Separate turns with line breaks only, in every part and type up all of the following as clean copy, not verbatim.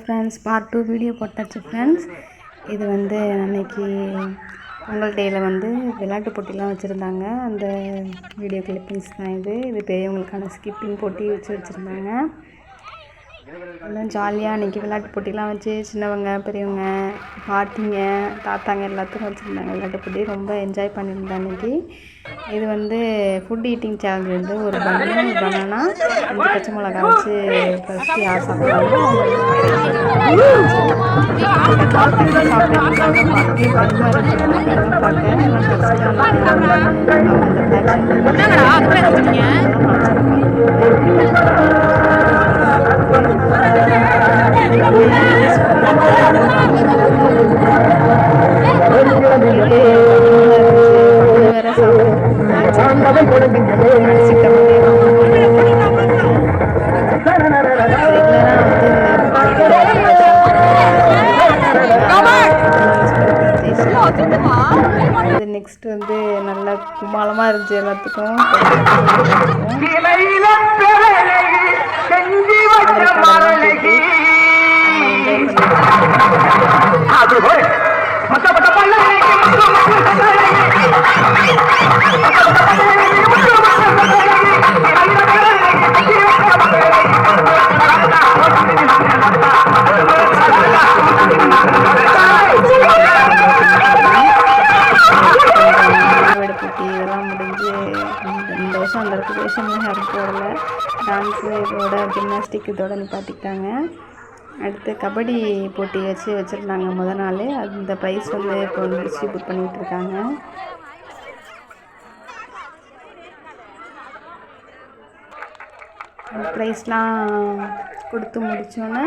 Friends, part 2 video போட்டாச்சு friends. இது வந்து அன்னைக்கு பொங்கல் டேயில் வந்து விளையாட்டு போட்டிலாம் வச்சுருந்தாங்க. அந்த வீடியோ கிளிப்பிங்ஸ் தான் இது. பெரியவங்களுக்கான ஸ்கிப்பிங் போட்டி வச்சுருந்தாங்க. எல்லாம் ஜாலியாக அன்றைக்கி விளையாட்டு போட்டிலாம் வச்சு சின்னவங்க பெரியவங்க பாட்டிங்க தாத்தாங்க எல்லாத்துக்கும் வச்சுருந்தாங்க விளையாட்டு போட்டி. ரொம்ப என்ஜாய் பண்ணியிருந்தேன் அன்றைக்கி. இது வந்து ஃபுட் ஈட்டிங் சேலஞ்ச் வந்து ஒரு பனானா 5 பச்சை மிளகா வச்சு ஃபஸ்ட்டு யார் சாப்பிட்றாங்களோ நெக்ஸ்ட் வந்து நல்ல கும்மாளமாக இருந்துச்சு எல்லாத்துக்கும். இதெல்லாம் முடிஞ்சு இந்த வருஷம் அந்த ரெகுலேஷன்லாம் யாரும் போடல. டான்ஸு இதோட ஜிம்னாஸ்டிக் இதோட நிப்பாட்டிக்கிட்டாங்க. அடுத்து கபடி போட்டி வச்சுருந்தாங்க முதல் நாள். அந்த ப்ரைஸ் வந்து இப்போ வந்து டிஸ்ட்ரிபியூட் பண்ணிகிட்டு இருக்காங்க. ப்ரைஸ்லாம் கொடுத்து முடித்தோன்னே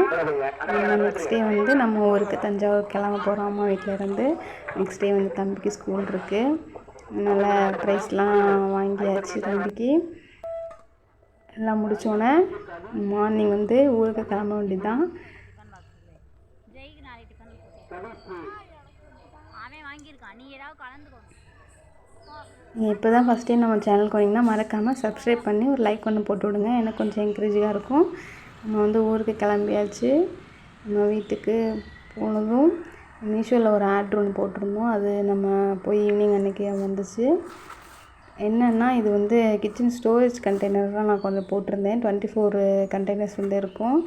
நெக்ஸ்ட் டே வந்து நம்ம ஊருக்கு தஞ்சாவூர் கிளம்ப போகிறோம் அம்மா வீட்டில் இருந்து. நெக்ஸ்ட் டே வந்து தம்பிக்கு ஸ்கூல் இருக்குது. நல்லா ப்ரைஸ்லாம் வாங்கியாச்சு தம்பிக்கு. எல்லாம் முடித்தோன்னே மார்னிங் வந்து ஊருக்கு கிளம்ப வேண்டியதுதான். நீங்கள் இப்போ தான் ஃபஸ்ட் டைம் நம்ம சேனலுக்கு வந்தீங்கன்னா மறக்காமல் சப்ஸ்கிரைப் பண்ணி ஒரு லைக் ஒன்று போட்டு விடுங்க. எனக்கு கொஞ்சம் என்கரேஜாக இருக்கும். நம்ம வந்து ஊருக்கு கிளம்பியாச்சு. நம்ம வீட்டுக்கு போனதும் மீஷோவில் ஒரு ஆர்ட்ரு ஒன்று போட்டிருந்தோம். அது நம்ம போய் ஈவினிங் அன்றைக்கி வந்துச்சு. என்னென்னா இது வந்து கிச்சன் ஸ்டோரேஜ் கண்டெய்னர் தான் நான் கொஞ்சம் போட்டிருந்தேன். 24 கண்டெய்னர்ஸ் வந்து இருக்கும்,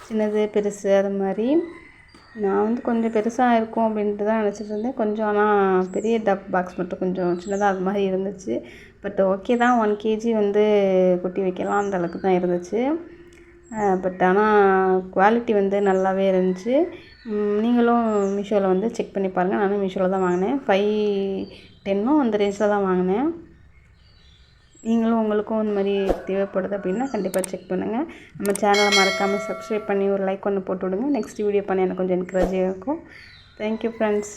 சின்னது பெருசு அது மாதிரி. நான் வந்து கொஞ்சம் பெருசாக இருக்கும் அப்படின்ட்டு தான் நினச்சிட்டு இருந்தேன். கொஞ்சம் ஆனால் பெரிய பாக்ஸ் மட்டும் கொஞ்சம் சின்னதாக அது மாதிரி இருந்துச்சு. பட் ஓகே தான், 1 kg வந்து கொட்டி வைக்கலாம் அந்த அளவுக்கு தான் இருந்துச்சு. பட் ஆனால் குவாலிட்டி வந்து நல்லாவே இருந்துச்சு. நீங்களும் மீஷோவில் வந்து செக் பண்ணி பாருங்கள். நானும் மீஷோவில் தான் வாங்கினேன். 510 அந்த ரேஞ்சில் தான் வாங்கினேன். நீங்களும் உங்களுக்கும் இந்த மாதிரி தேவைப்படுது அப்படின்னா கண்டிப்பாக செக் பண்ணுங்கள். நம்ம சேனலை மறக்காமல் சப்ஸ்கிரைப் பண்ணி ஒரு லைக் ஒன்று போட்டு விடுங்க. நெக்ஸ்ட் வீடியோ பண்ண எனக்கு கொஞ்சம் என்கரேஜாக இருக்கும். Thank you friends.